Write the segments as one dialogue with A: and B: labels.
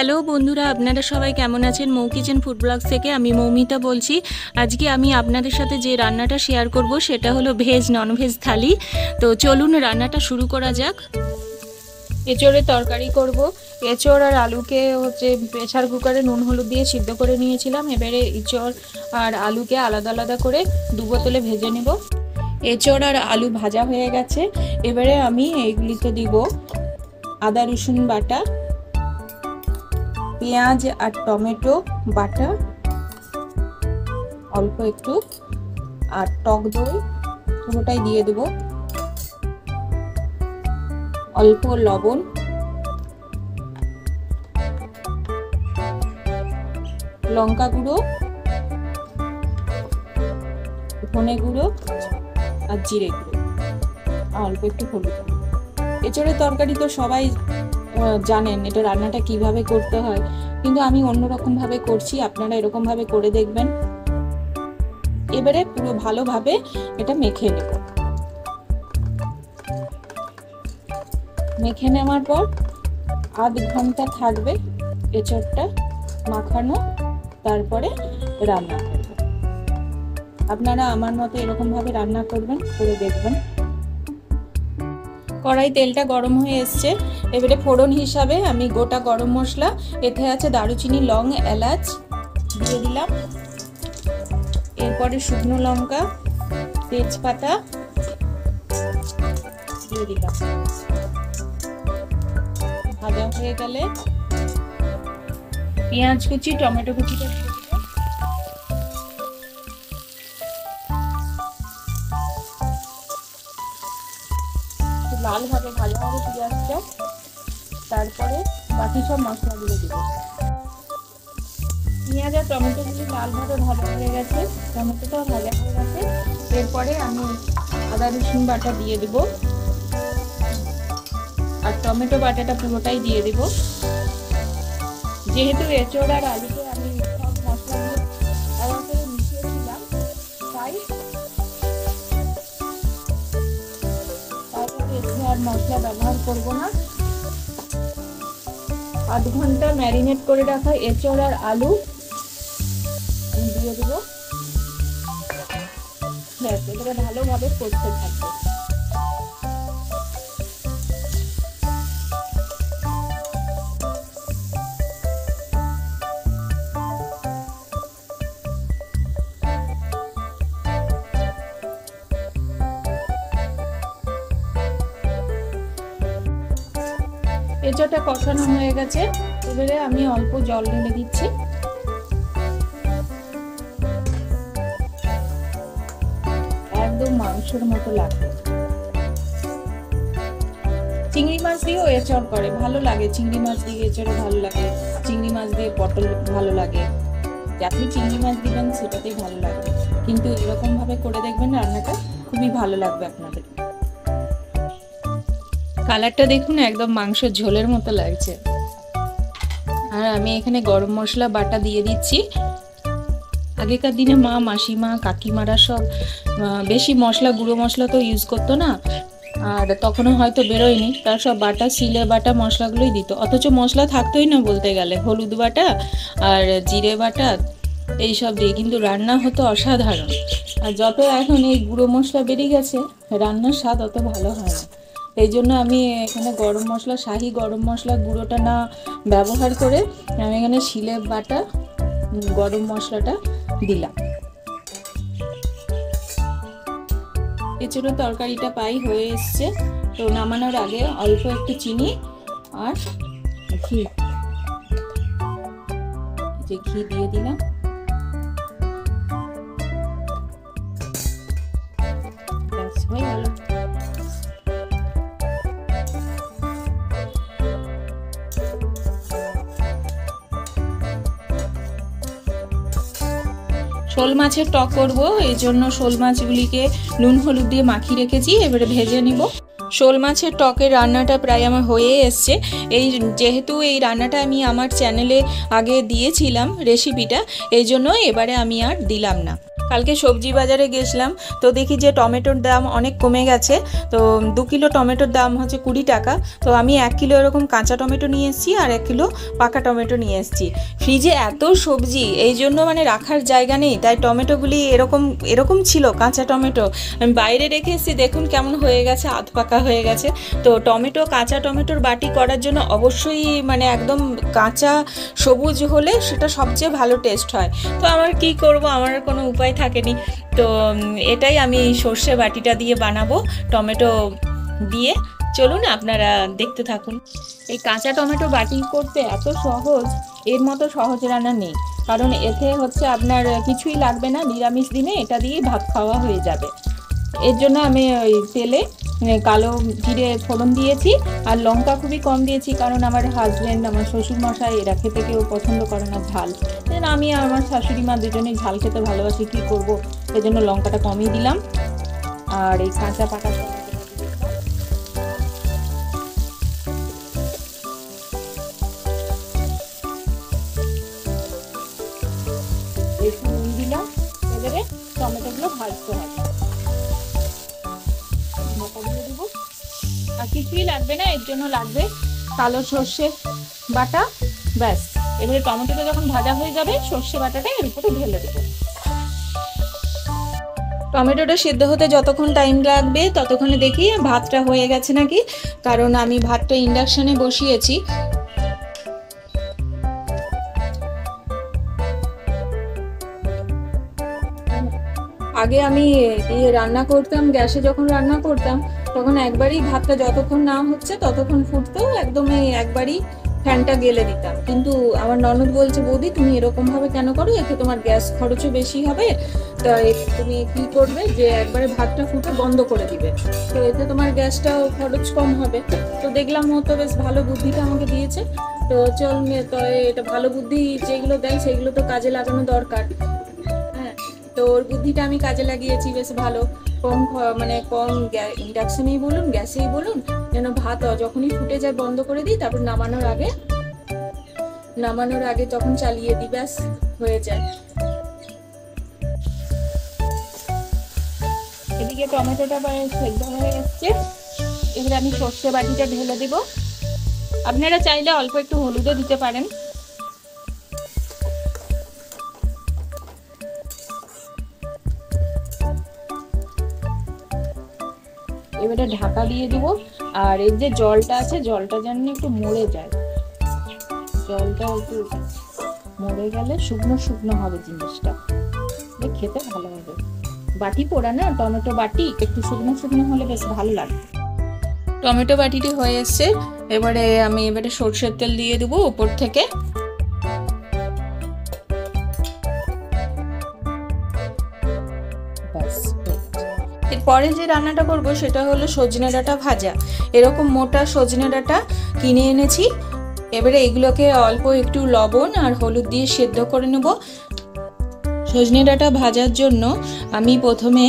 A: Hello বন্ধুরা, আপনারা সবাই কেমন আছেন? মৌ কিচেন ফুড ব্লগস থেকে আমি মৌমিতা বলছি। আজকে আমি আপনাদের সাথে যে রান্নাটা শেয়ার করব সেটা হলো ভেজ ননভেজ থালি। তো চলুন রান্নাটা শুরু করা যাক। এঁচোড়ের তরকারি করব। এঁচোড় আর আলুকে প্রেসার কুকারে নুন হলুদ দিয়ে সিদ্ধ করে নিয়েছিলাম। এবারে এঁচোড় আর আলুকে আলাদা আলাদা করে দু বোতলে ভেজে নেব। এঁচোড় আর আলু ভাজা হয়ে গেছে। এবারে আমি এইগুলিতে দিব আদা রসুন বাটা, পেঁয়াজ আর টমেটো বাটা, অল্প একটু আর টক দই পুরোটাই দিয়ে দেব, অল্প লবণ, লঙ্কা গুঁড়ো, ধনে গুঁড়ো আর জিরে গুঁড়ো, অল্প একটু হলুদ। এঁচোড়ের তরকারি তো সবাই জানেন এটা রান্নাটা কিভাবে করতে হয়, কিন্তু আমি অন্যরকম ভাবে করছি, আপনারা এরকম ভাবে করে দেখবেন। এবারে পুরো ভালোভাবে এটা মেখে নেব। মেখে নেওয়ার পর আধ ঘন্টা থাকবে এঁচোড়টা মাখানো, তারপরে রান্না করবেন। আপনারা আমার মতো এরকম ভাবে রান্না করবেন, করে দেখবেন। কড়াই তেলটা গরম হয়ে এসছে। এবারে ফোড়ন হিসাবে আমি গোটা গরম মশলা, এতে আছে দারুচিনি, লং, এলাচ দিয়ে দিলাম। এরপরে শুকনো লঙ্কা, তেজপাতা দিয়ে দিলাম। ভাজা হয়ে গেলে পেঁয়াজ কুচি, টমেটো কুচিটা দিয়ে দিলাম। লাল ভাবে ভাজা হবে পেঁয়াজটা, তারপরে বাকি সব মশলাগুলো দিব। পেঁয়াজ আর টমেটোগুলি লাল ভাবে ভাজা হয়ে গেছে, টমেটোটাও ভাজা হয়ে গেছে। এরপরে আমি আদা রসুন বাটা দিয়ে দেব আর টমেটো বাটাটা পুরোটাই দিয়ে দেব। যেহেতু এঁচোড় আর আলুতে আমি সব মশলাগুলো আলাদা করে মিশিয়েছিলাম, তাই আর মশলা ব্যবহার করব না। আধ ঘন্টা ম্যারিনেট করে রাখা এঁচোড় আর আলু আমি দিয়ে দেবো। এবারে ভালোভাবে করতে থাকবে। এঁচোড়টা কষানো হয়ে গেছে। এবারে আমি অল্প জল ঢেলে দিচ্ছি। একদম মাংসের মতো লাগবে। চিংড়ি মাছ দিয়েও এঁচোড় করে, ভালো লাগে। চিংড়ি মাছ দিয়ে এঁচোড়ে ভালো লাগে, চিংড়ি মাছ দিয়ে পটল ভালো লাগে। আপনি চিংড়ি মাছ দিবেন সেটাতেই ভালো লাগবে, কিন্তু এরকম ভাবে করে দেখবেন, রান্নাটা খুবই ভালো লাগবে আপনাদের। কালারটা দেখুন, একদম মাংসের ঝোলের মতো লাগছে। আর আমি এখানে গরম মশলা বাটা দিয়ে দিচ্ছি। আগেকার দিনে মা, মাসিমা, কাকিমারা সব বেশি মশলা, গুঁড়ো মশলা তো ইউজ করতো না, আর তখনও হয়তো বেরোয়নি, তার সব বাটা, সিলে বাটা মশলাগুলোই দিত। অথচ মশলা থাকতোই না বলতে গেলে, হলুদ বাটা আর জিরে বাটা এইসব দিয়ে কিন্তু রান্না হতো অসাধারণ। আর যত এখন এই গুঁড়ো মশলা বেরিয়ে গেছে, রান্নার স্বাদ অত ভালো হয় না। এই জন্য আমি এখানে গরম মশলা, শাহি গরম মশলা গুঁড়োটা না ব্যবহার করে আমি এখানে শিলে বাটা গরম মশলাটা দিলাম। এঁচোড়ের তরকারিটা প্রায় হয়ে এসছে। তো নামানোর আগে অল্প একটু চিনি আর ঘি দিয়ে দিলাম। হয়ে গেল। শোল মাছের টক করব, এই জন্য শোল মাছগুলিকে নুন হলুদ দিয়ে মাখিয়ে রেখেছি। এবারে ভেজে নিব। শোল মাছের টকের রান্নাটা প্রায় আমার হয়ে এসছে। যেহেতু এই রান্নাটা আমি আমার চ্যানেলে আগে দিয়েছিলাম রেসিপিটা, এই জন্য এবারে আমি আর দিলাম না। কালকে সবজি বাজারে গেছিলাম, তো দেখি যে টমেটোর দাম অনেক কমে গেছে। তো 2 কিলো টমেটোর দাম হচ্ছে 20 টাকা। তো আমি 1 কিলো এরকম কাঁচা টমেটো নিয়ে এসেছি আর 1 কিলো পাকা টমেটো নিয়ে এসেছি। ফ্রিজে এত সবজি, এই জন্য মানে রাখার জায়গা নেই, তাই টমেটোগুলি এরকম এরকম ছিল কাঁচা টমেটো। আমি বাইরে রেখে এসেছি, দেখুন কেমন হয়ে গেছে, আধ পাকা হয়ে গেছে। তো টমেটো, কাঁচা টমেটোর বাটি করার জন্য অবশ্যই মানে একদম কাঁচা সবুজ হলে সেটা সবচেয়ে ভালো টেস্ট হয়। তো আমার কি করব, আমার কোনো উপায় থাকেনি। তো এটাই আমি সর্ষে বাটিটা দিয়ে বানাবো টমেটো দিয়ে। চলুন আপনারা দেখতে থাকুন। এই কাঁচা টমেটো বাটি করতে এত সহজ, এর মতো সহজ রান্না নেই। কারণ এতে হচ্ছে আপনার কিছুই লাগবে না, নিরামিষ দিনে এটা দিয়েই ভাত খাওয়া হয়ে যাবে। এর জন্য আমি ওই তেলে কালো জিরে ফোড়ন দিয়েছি আর লঙ্কা খুবই কম দিয়েছি, কারণ আমার হাজব্যান্ড, আমার শ্বশুরমশাই এরা খেতে কেউ পছন্দ করে না ঝাল। আমি আর আমার শাশুড়ি মা দুজনেই ঝাল খেতে ভালোবাসি, কী করবো, এই জন্য লঙ্কাটা কমই দিলাম। আর এই কাঁচা পাকা একটু নুন দিলাম। এবারে টমেটোগুলো ভাজতে হবে, ঢাকাগুলো দেবো। আর কিছুই লাগবে না, এর জন্য লাগবে কালো সর্ষে বাটা, ব্যাস। এবারে টমেটোটা যখন ভাজা হয়ে যাবে, সর্ষে বাটাটা এর উপরে ঢেলে দেবো। টমেটোটা সিদ্ধ হতে যতক্ষণ টাইম লাগবে ততক্ষণে দেখি ভাতটা হয়ে গেছে নাকি, কারণ আমি ভাতটা ইন্ডাকশনে বসিয়েছি। আগে আমি রান্না করতাম, গ্যাসে যখন রান্না করতাম তখন একবারই ভাতটা যতক্ষণ না হচ্ছে ততক্ষণ ফুটতো, একদমই একবারই ফ্যানটা গেলে দিতাম। কিন্তু আমার ননদ বলছে, বৌদি তুমি এরকম ভাবে কেন করো, এতে তোমার গ্যাস খরচও বেশি হবে। তা তুমি কি করবে যে একবারে ভাতটা ফুটে বন্ধ করে দিবে, তো এতে তোমার গ্যাসটাও খরচ কম হবে। তো দেখলাম ও তো বেশ ভালো বুদ্ধিটা আমাকে দিয়েছে। তো চল, তো এটা ভালো বুদ্ধি যেগুলো দেয় সেগুলো তো কাজে লাগানো দরকার। হ্যাঁ, তো ওর বুদ্ধিটা আমি কাজে লাগিয়েছি, বেশ ভালো। কম মানে কম ইন্ডাকশনেই বলুন, গ্যাসেই বলুন, যেন ভাত যখনই ফুটে যায় বন্ধ করে দিই, তারপর নামানোর আগে তখন চালিয়ে দিই, ব্যাস হয়ে যায়। এদিকে টমেটোটা সেদ্ধ হয়ে এসছে, এবারে আমি সর্ষে বাটিটা ঢেলে দেব। আপনারা চাইলে অল্প একটু হলুদও দিতে পারেন। এবারে ঢাকা দিয়ে দিব। আর এর যে জলটা আছে, জলটা যেন একটু মরে যায়, জলটা একটু মরে গেলে শুকনো শুকনো হবে জিনিসটা, খেতে ভালো হবে। বাটি পোড়া না, টমেটো বাটি একটু শুকনো শুকনো হলে বেশ ভালো লাগে। টমেটো বাটিটি হয়ে এসছে, এবারে আমি সরষের তেল দিয়ে দেবো উপর থেকে। এরপরে যে রান্নাটা করব সেটা হলো সজনে ডাঁটা ভাজা। এরকম মোটা সজনে ডাঁটা কিনে এনেছি। এবারে এগুলোকে অল্প একটু লবণ আর হলুদ দিয়ে সেদ্ধ করে নেব। সজনে ডাঁটা ভাজার জন্য আমি প্রথমে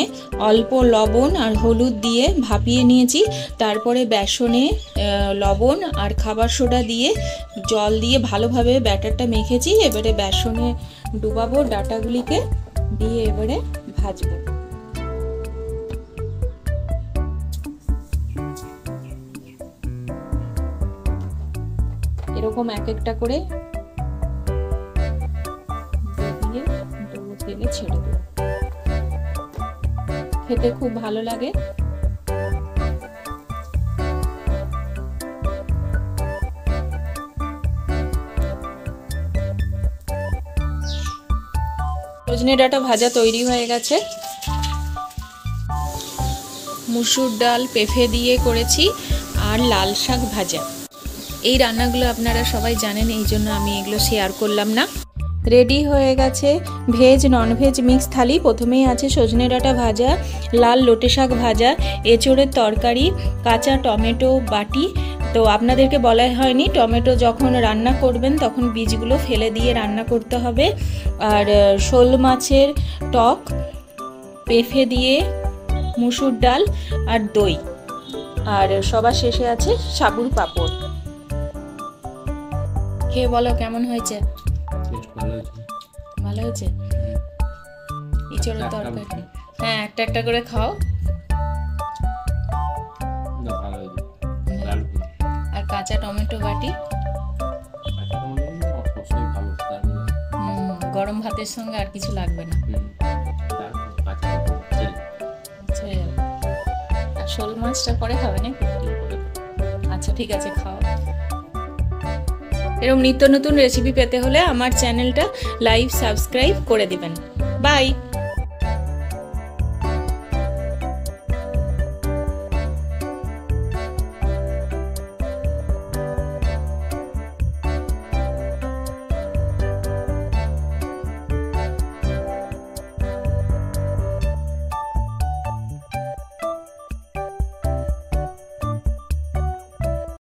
A: অল্প লবণ আর হলুদ দিয়ে ভাপিয়ে নিয়েছি, তারপরে বেসনে লবণ আর খাবার সোডা দিয়ে জল দিয়ে ভালোভাবে ব্যাটারটা মেখেছি। এবারে বেসনে ডুবাবো ডাঁটাগুলিকে, দিয়ে এবারে ভাজবো। এরকম এক একটা করে দিয়ে তেলে ছেড়ে দেবো, খেতে খুব ভালো লাগে। সজনে ডাঁটা ভাজা তৈরি হয়ে গেছে। মুসুর ডাল পেঁপে দিয়ে করেছি আর লাল শাক ভাজা। এই রান্নাগুলো আপনারা সবাই জানেন, এই জন্য আমি এগুলো শেয়ার করলাম না। রেডি হয়ে গেছে ভেজ ননভেজ মিক্স থালি। প্রথমেই আছে সজনে ডাঁটা ভাজা, লাল লোটে শাক ভাজা, এঁচোড়ের তরকারি, কাঁচা টমেটো বাটি। তো আপনাদেরকে বলা হয়নি, টমেটো যখন রান্না করবেন তখন বীজগুলো ফেলে দিয়ে রান্না করতে হবে। আর শোল মাছের টক, পেঁপে দিয়ে মুসুর ডাল আর দই, আর সবার শেষে আছে সাবুর পাঁপড়। খেয়ে বলো কেমন হয়েছে? ভালো হয়েছে। এই এঁচোড়ের তরকারি। হ্যাঁ, একটা একটা করে খাও। আর কাঁচা টমেটো বাটি। গরম ভাতের সঙ্গে আর কিছু লাগবে না। আর শোল মাছটা পরে খাবে নাকি? আচ্ছা ঠিক আছে, খাও। এরকম নিত্য নতুন রেসিপি পেতে হলে আমার চ্যানেলটা লাইক সাবস্ক্রাইব করে দিবেন। বাই।